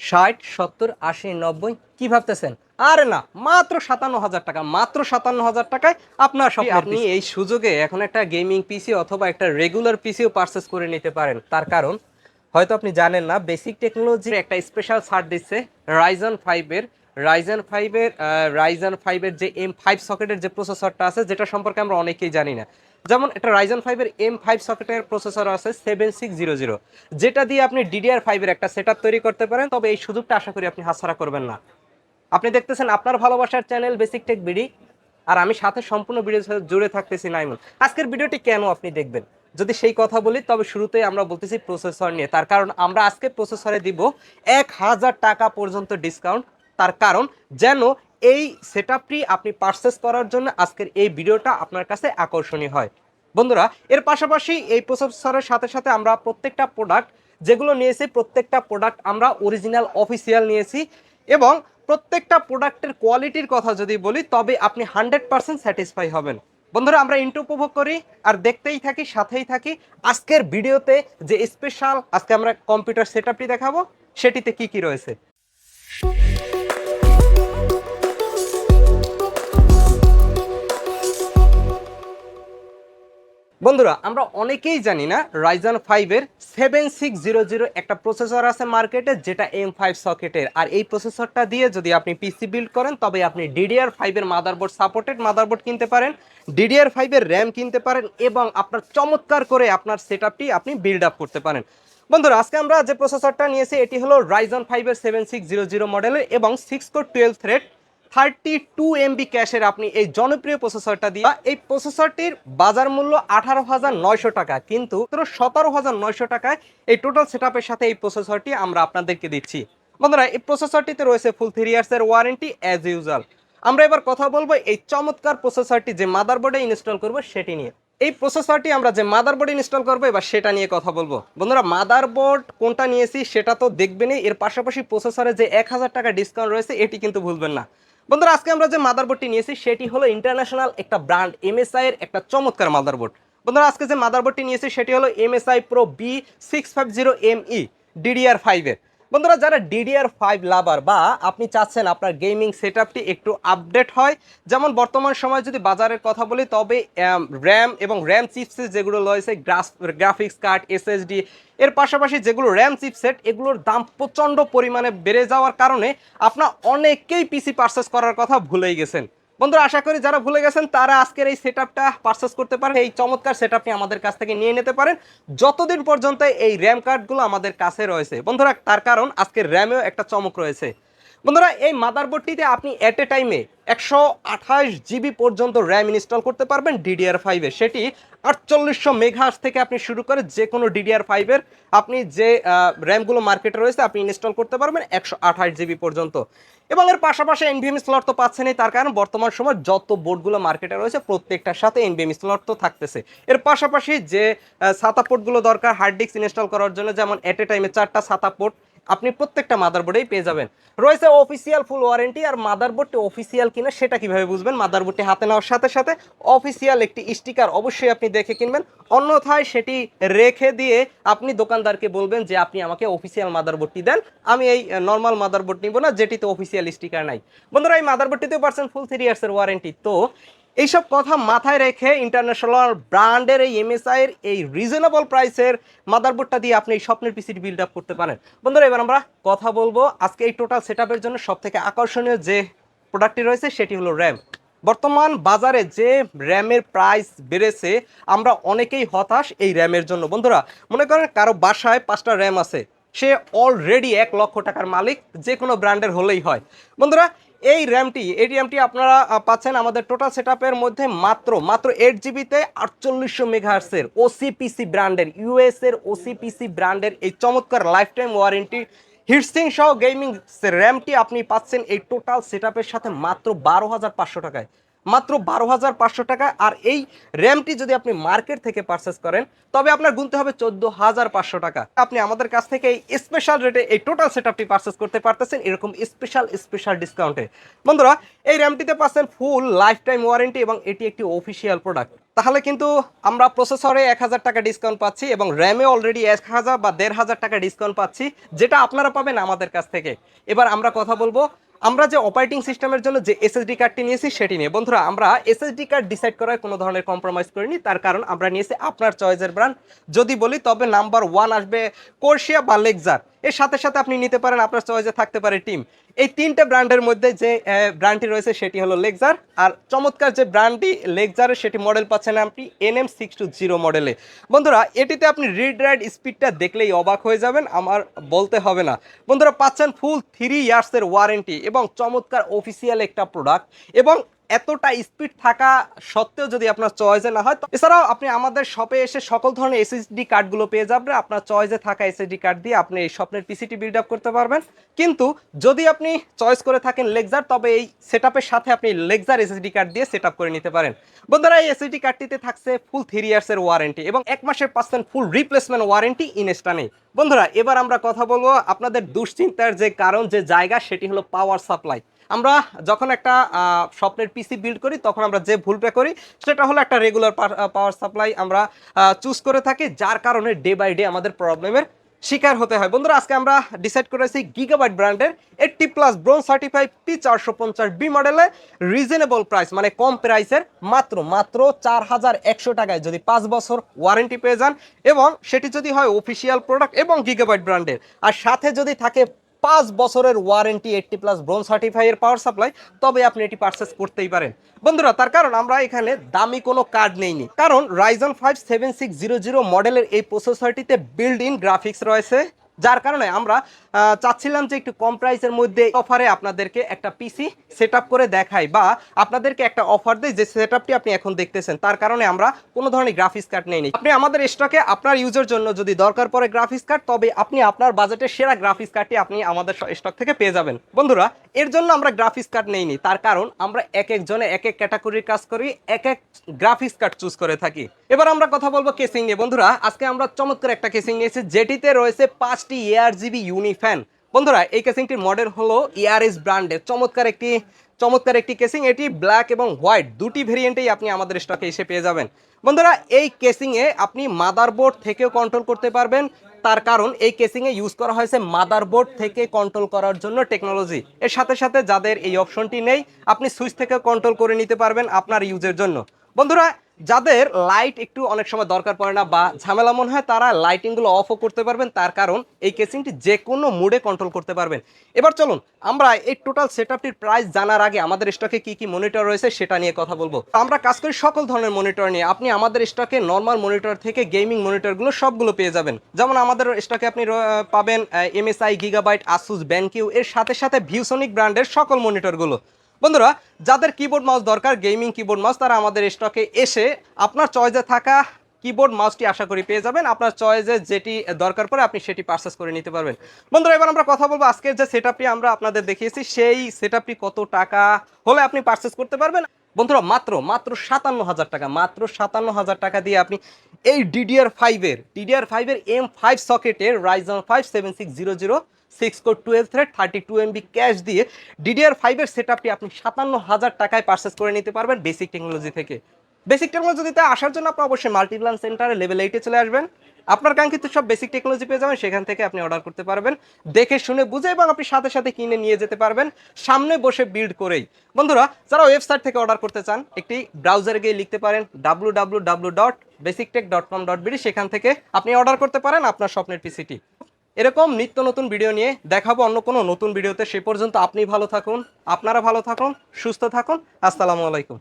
ষাট, 70, 80, 90 কি ভাবতেছেন? আরে না, মাত্র 57,000 টাকা, মাত্র 57,000 টাকায় আপনার আপনি এই সুযোগে এখন একটা গেমিং পিসি অথবা একটা রেগুলার পিসিও পারচেস করে নিতে পারেন। তার কারণ হয়তো আপনি জানেন না, বেসিক টেকনোলজির একটা স্পেশাল ছাড় দিচ্ছে রাইজন 5 এর রাইজন 5 এর যে M5 সকেটের যে প্রসেসরটা আছে, যেটা সম্পর্কে আমরা অনেকেই জানি না। যেমন একটা রাইজন 5 এর M5 সকেটের প্রসেসর আছে 7600, যেটা দিয়ে আপনি DDR5 এর একটা সেটআপ তৈরি করতে পারেন। তবে এই সুযোগটা আশা করি আপনি হাতছাড়া করবেন না। আপনি দেখতেছেন আপনার ভালোবাসার চ্যানেল বেসিক টেক বিডি, আর আমি সাথে সম্পূর্ণ ভিডিও জুড়ে থাকতেছি নাইমুল। আজকের ভিডিওটি কেন আপনি দেখবেন যদি সেই কথা বলি, তবে শুরুতেই আমরা বলতেছি প্রসেসর নিয়ে। তার কারণ আমরা আজকে প্রসেসরে দিব 1000 টাকা পর্যন্ত ডিসকাউন্ট। তার কারণ যেন এই সেটআপটি আপনি পারচেস করার জন্য আজকের এই ভিডিওটা আপনার কাছে আকর্ষণীয় হয়। বন্ধুরা, এর পাশাপাশি এই প্রসেসরের সাথে সাথে আমরা প্রত্যেকটা প্রোডাক্ট যেগুলো নিয়েছি, প্রত্যেকটা প্রোডাক্ট আমরা অরিজিনাল অফিসিয়াল নিয়েছি, এবং প্রত্যেকটা প্রোডাক্টের কোয়ালিটির কথা যদি বলি তবে আপনি 100% স্যাটিসফাই হবেন। বন্ধুরা, আমরা ইন্টু উপভোগ করি আর দেখতেই থাকি, সাথেই থাকি। আজকের ভিডিওতে যে স্পেশাল আজকে আমরা কম্পিউটার সেটআপটি দেখাবো, সেটিতে কি কি রয়েছে। বন্ধুরা, আমরা অনেকেই জানি না রাইজন 5 এর 7600 একটা প্রসেসর আছে মার্কেটে, যেটা M5 সকেটের। আর এই প্রসেসরটা দিয়ে যদি আপনি পিসি বিল্ড করেন তবে আপনি DDR5 এর মাদারবোর্ড সাপোর্টেড মাদারবোর্ড কিনতে পারেন, DDR5 এর র্যাম কিনতে পারেন, এবং আপনার চমৎকার করে আপনার সেটআপটি আপনি বিল্ড আপ করতে পারেন। বন্ধুরা, আজকে আমরা যে প্রসেসরটা নিয়েছি এটি হলো রাইজন 5 এর 7600 মডেলের এবং 6 কোর 12 থ্রেড 32 MB ক্যাশের আপনি এই জনপ্রিয় প্রসেসরটা দিয়ে। এই প্রসেসরটির বাজার মূল্য 18,900 টাকা, কিন্তু 17,900 টাকায় এই টোটাল সেটআপের সাথে এই প্রসেসরটি আমরা আপনাদেরকে দিচ্ছি। বন্ধুরা, এই প্রসেসরটিতে রয়েছে ফুল 3 ইয়ার্সের ওয়ারেন্টি অ্যাজ ইউজুয়াল। আমরা এবার কথা বলবো এই চমৎকার প্রসেসরটি যে মাদারবোর্ডে ইনস্টল করব সেটি নিয়ে। এই প্রসেসরটি আমরা যে মাদারবোর্ডে ইনস্টল করবো এবার সেটা নিয়ে কথা বলবো। বন্ধুরা, মাদারবোর্ড কোনটা নিয়েছি সেটা তো দেখবেনই, এর পাশাপাশি প্রসেসরে যে 1000 টাকা ডিসকাউন্ট রয়েছে এটি কিন্তু ভুলবেন না। বন্ধুরা, আজকে আমরা যে মাদারবোর্ডটি নিয়েছি সেটি হলো ইন্টারন্যাশনাল একটা ব্র্যান্ড MSI এর একটা চমৎকার মাদারবোর্ড। বন্ধুরা, আজকে যে মাদারবোর্ডটি নিয়েছি সেটি হলো MSI Pro B650ME DDR5 এর। বন্ধুরা, যারা DDR5 লাভার বা আপনি চাচ্ছেন আপনার গেমিং সেটআপটি একটু আপডেট হয়, যেমন বর্তমান সময় যদি বাজারের কথা বলি তবে র্যাম এবং র্যাম চিপসেট যেগুলো রয়েছে, গ্রাফিক্স কার্ড, SSD, এর পাশাপাশি যেগুলো র্যাম চিপসেট, এগুলোর দাম প্রচণ্ড পরিমাণে বেড়ে যাওয়ার কারণে আপনার অনেকেই পিসি পারচেস করার কথা ভুলেই গেছেন। বন্ধুরা, আশা করি যারা ভুলে গেছেন তারা আজকের এই সেটআপটা পারচেস করতে পারেন। এই চমৎকার সেটআপটি আমাদের কাছ থেকে নিয়ে নিতে পারেন যতদিন পর্যন্ত এই র্যাম কার্ডগুলো আমাদের কাছে রয়েছে। বন্ধুরা, তার কারণ আজকের র্যামেও একটা চমক রয়েছে। বন্ধুরা, এই মাদারবোর্ডটিতে আপনি এট এ টাইমে 128 GB পর্যন্ত র্যাম ইনস্টল করতে পারবেন DDR5 এ। সেটি 4800 মেগাহার্টজ থেকে আপনি শুরু করে যে কোনো DDR5 এর আপনি যে র্যামগুলো মার্কেটে রয়েছে আপনি ইনস্টল করতে পারবেন 128 GB পর্যন্ত। এবং এর পাশাপাশি NVMe স্লট তো পাচ্ছেনই, তার কারণ বর্তমান সময় যত বোর্ডগুলো মার্কেটে রয়েছে প্রত্যেকটার সাথে NVMe স্লট তো থাকতেছে। এর পাশাপাশি যে সাতা পোর্টগুলো দরকার হার্ড ডিস্ক ইনস্টল করার জন্য, যেমন এট এ টাইমে 4টা সাতা পোর্ট আপনি প্রত্যেকটা মাদারবোর্ডেই পেয়ে যাবেন। রয়েছে অফিসিয়াল ফুল ওয়ারেন্টি। আর মাদারবোর্ডটি অফিসিয়াল কিনা সেটা কিভাবে বুঝবেন? মাদারবোর্ডটি হাতে নেওয়ার সাথে সাথে অফিসিয়াল একটি স্টিকার অবশ্যই আপনি দেখে কিনবেন, অন্যথায় সেটি রেখে দিয়ে আপনি দোকানদারকে বলবেন যে আপনি আমাকে অফিসিয়াল মাদারবোর্ডটি দেন, আমি এই নর্মাল মাদারবোর্ড নিব না যেটিতে অফিসিয়াল স্টিকার নাই। বন্ধুরা, এই মাদারবোর্ডটিতেও পাচ্ছেন ফুল 3 ইয়ার্সের ওয়ারেন্টি। তো এইসব কথা মাথায় রেখে ইন্টারন্যাশনাল ব্র্যান্ডের এই MSI এর এই রিজনেবল প্রাইসের মাদারবোর্ডটা দিয়ে আপনি এই স্বপ্নের পিসিটি বিল্ড আপ করতে পারেন। বন্ধুরা, এবার আমরা কথা বলবো আজকে এই টোটাল সেটআপের জন্য সবথেকে আকর্ষণীয় যে প্রোডাক্টটি রয়েছে সেটি হলো র্যাম। বর্তমান বাজারে যে র্যামের প্রাইস বেড়েছে আমরা অনেকেই হতাশ এই র্যামের জন্য। বন্ধুরা, মনে করেন কারো বাসায় 5টা র্যাম আছে, সে অলরেডি 1 লক্ষ টাকার মালিক, যে কোনো ব্র্যান্ডের হলেই হয়। বন্ধুরা, এই র্যামটি আপনারা পাচ্ছেন আমাদের টোটাল সেটআপের মধ্যে মাত্র 8 GB-তে 4800 মেগাহার্টজের OCPC ব্র্যান্ডের, US এর OCPC ব্র্যান্ডের এই চমৎকার লাইফ টাইম ওয়ারেন্টি হিটসিং সহ গেমিং র্যামটি আপনি পাচ্ছেন এই টোটাল সেটআপের সাথে মাত্র 12,500 টাকায়, মাত্র 12,500 টাকা। আর এই র্যামটি যদি আপনি মার্কেট থেকে পারচেস করেন তবে আপনার গুনতে হবে 14,500 টাকা। আপনি আমাদের কাছ থেকে এই স্পেশাল রেটে এই টোটাল সেটআপটি পারচেস করতে পারতেছেন এরকম স্পেশাল ডিসকাউন্টে। বন্ধুরা, এই র্যামটিতে পাচ্ছেন ফুল লাইফ টাইম ওয়ারেন্টি এবং এটি একটি অফিসিয়াল প্রোডাক্ট। তাহলে কিন্তু আমরা প্রসেসরে 1000 টাকা ডিসকাউন্ট পাচ্ছি এবং র্যামে অলরেডি 1000 বা 1500 টাকা ডিসকাউন্ট পাচ্ছি, যেটা আপনারা পাবেন আমাদের কাছ থেকে। এবার আমরা কথা বলবো আমরা যে অপারেটিং সিস্টেমের জন্য যে এসএসডি কার্ডটি নিয়েছি সেটি নিয়ে। বন্ধুরা, আমরা এসএসডি কার্ড ডিসাইড করায় কোনো ধরনের কম্প্রোমাইজ করিনি, তার কারণ আমরা নিয়েছি আপনার চয়েসের ব্র্যান্ড। যদি বলি তবে নাম্বার 1 আসবে কোর্সিয়া বা লেক্সার, এর সাথে সাথে আপনি নিতে পারেন আপনার চয়েসে থাকতে পারে টিম। এই তিনটে ব্র্যান্ডের মধ্যে যে ব্র্যান্ডটি রয়েছে সেটি হলো লেক্সার। আর চমৎকার যে ব্র্যান্ডটি লেক্সারের সেটি মডেল পাচ্ছেন আপনি NM620 মডেলে। বন্ধুরা, এটিতে আপনি রিড রাইট স্পিডটা দেখলেই অবাক হয়ে যাবেন, আমার বলতে হবে না। বন্ধুরা, পাচ্ছেন ফুল 3 ইয়ার্সের ওয়ারেন্টি এবং চমৎকার অফিসিয়াল একটা প্রোডাক্ট, এবং এতটা স্পিড থাকা সত্ত্বেও যদি আপনার চয়েসে না হয়। এছাড়াও আপনি আমাদের শপে এসে সকল ধরনের এসএসডি কার্ডগুলো পেয়ে যাবেন। আপনার চয়েসে থাকা এসএসডি কার্ড দিয়ে আপনি এই স্বপ্নের পিসিটি বিল্ড আপ করতে পারবেন। কিন্তু যদি আপনি চয়েস করে থাকেন লেক্সার, তবে এই সেটআপের সাথে আপনি লেক্সার এসএসডি কার্ড দিয়ে সেটআপ করে নিতে পারেন। বন্ধুরা, এই এসএসডি কার্ডটিতে থাকছে ফুল 3 ইয়ার্সের ওয়ারেন্টি এবং 1 মাসের পাচ্ছেন ফুল রিপ্লেসমেন্ট ওয়ারেন্টি ইনস্ট্যান্টে। বন্ধুরা, এবার আমরা কথা বলবো আপনাদের দুশ্চিন্তার যে কারণ, যে জায়গা, সেটি হলো পাওয়ার সাপ্লাই। আমরা যখন একটা স্বপ্নের পিসি বিল্ড করি তখন আমরা যে ভুলটা করি সেটা হলো একটা রেগুলার পাওয়ার সাপ্লাই আমরা চুজ করে থাকি, যার কারণে ডে বাই ডে আমাদের প্রবলেমের শিকার হতে হয়। বন্ধুরা, আজকে আমরা ডিসাইড করেছি গিগাবাইট ব্র্যান্ডের 80+ ব্রোঞ্জ সার্টিফাইড P450B মডেলে রিজনেবল প্রাইস, মানে কম প্রাইসের মাত্র 4100 টাকায় যদি 5 বছর ওয়ারেন্টি পেয়ে যান, এবং সেটি যদি হয় অফিসিয়াল প্রোডাক্ট এবং গিগাবাইট ব্র্যান্ডের, আর সাথে যদি থাকে 5 বছরের warranty 80+ bronze certified power supply, তবে আপনি এটি পারচেস করতেই পারেন। বন্ধুরা, তার কারণ আমরা এখানে দামি কোনো কার্ড নেইনি, কারণ Ryzen 5 7600 মডেলের এই প্রসেসরটিতে বিল্ড ইন গ্রাফিক্স রয়েছে, যার কারণে আমরা চাচ্ছিলাম যে একটু কম প্রাইসের মধ্যে অফারে আপনাদেরকে একটা পিসি সেটআপ করে দেখাই, বা আপনাদেরকে একটা অফার দেয় যে সেটআপটি আপনি এখন দেখতেছেন। তার কারণে আমরা কোনো ধরনের গ্রাফিক্স কার্ড নেইনি। আপনি আমাদের স্টকে আপনার ইউজের জন্য যদি দরকার পড়ে গ্রাফিক্স কার্ড, তবে আপনি আপনার বাজেটের সেরা গ্রাফিক্স কার্ডটি আপনি আমাদের স্টক থেকে পেয়ে যাবেন। বন্ধুরা, এর জন্য আমরা গ্রাফিক্স কার্ড নেইনি, তার কারণ আমরা এক একজনে এক এক ক্যাটাগরির কাজ করি, এক এক গ্রাফিক্স কার্ড চুজ করে থাকি। এবার আমরা কথা বলবো কেসিং নিয়ে। বন্ধুরা, আজকে আমরা চমৎকার একটা কেসিং নিয়েছি, যেটিতে রয়েছে 5টি ARGB ইউনিফ্যান। বন্ধুরা, এই কেসিংটির মডেল হলো ERS ব্র্যান্ডের চমৎকার একটি কেসিং। এটি ব্ল্যাক এবং হোয়াইট দুটি ভেরিয়েন্টেই আপনি আমাদের স্টকে এসে পেয়ে যাবেন। বন্ধুরা, এই কেসিংয়ে আপনি মাদারবোর্ড থেকেও কন্ট্রোল করতে পারবেন, তার কারণ এই কেসিংয়ে ইউজ করা হয়েছে মাদারবোর্ড থেকে কন্ট্রোল করার জন্য টেকনোলজি। এর সাথে সাথে যাদের এই অপশনটি নেই, আপনি সুইচ থেকে কন্ট্রোল করে নিতে পারবেন আপনার ইউজের জন্য। বন্ধুরা, যাদের লাইট একটু অনেক সময় দরকার পড়ে না বা ঝামেলা মনে হয়, তারা লাইটিংগুলো অফও করতে পারবেন, তার কারণ এই কেসিংটি যে কোনো মুডে কন্ট্রোল করতে পারবেন। এবার চলুন আমরা এই টোটাল সেটআপটির প্রাইস জানার আগে আমাদের স্টকে কি কি মনিটর রয়েছে সেটা নিয়ে কথা বলবো। আমরা কাজ করি সকল ধরনের মনিটর নিয়ে। আপনি আমাদের স্টকে নর্মাল মনিটর থেকে গেমিং মনিটরগুলো সবগুলো পেয়ে যাবেন। যেমন আমাদের স্টকে আপনি পাবেন MSI, গিগাবাইট, আসুস, ব্যানকিউ, এর সাথে সাথে ভিউসনিক ব্র্যান্ডের সকল মনিটরগুলো। বন্ধুরা, যাদের কিবোর্ড মাউস দরকার, গেমিং কিবোর্ড মাউস, তারা আমাদের স্টকে এসে আপনার চয়েসে থাকা কিবোর্ড মাউসটি আশা করি পেয়ে যাবেন। আপনার চয়েসে যেটি দরকার পড়ে আপনি সেটি পারচেস করে নিতে পারবেন। বন্ধুরা, এবার আমরা কথা বলবো আজকের যে সেটআপটি আমরা আপনাদের দেখিয়েছি, সেই সেটআপটি কত টাকা হলে আপনি পারচেস করতে পারবেন। বন্ধুরা, মাত্র 57,000 টাকা, মাত্র 57,000 টাকা দিয়ে আপনি এই DDR5 এর M5 সকেটের Ryzen 5 7600 6 core 12 thread 32 MB cash দিয়ে DDR5 এর সেটআপটি আপনি 57,000 টাকায় পারচেস করে নিতে পারবেন বেসিক টেকনোলজি থেকে। বেসিক টেকনোলজিতে আসার জন্য আপনি অবশ্যই মাল্টিপ্লান সেন্টারে লেভেল 8-এ চলে আসবেন। আপনার কাঙ্ক্ষিত সব বেসিক টেকনোলজি পেয়ে যাবেন, সেখান থেকে আপনি অর্ডার করতে পারবেন দেখে শুনে বুঝে, এবং আপনি সাথে সাথে কিনে নিয়ে যেতে পারবেন সামনে বসে বিল্ড করেই। বন্ধুরা, যারা ওয়েবসাইট থেকে অর্ডার করতে চান, একটি ব্রাউজারে গিয়ে লিখতে পারেন www.basictech.com.bd, সেখান থেকে আপনি অর্ডার করতে পারেন আপনার স্বপ্নের পিসিটি। এরকম নিত্য নতুন ভিডিও নিয়ে দেখাবো অন্য কোনো নতুন ভিডিওতে। সে পর্যন্ত আপনি ভালো থাকুন, আপনারা ভালো থাকুন, সুস্থ থাকুন। আসসালামু আলাইকুম।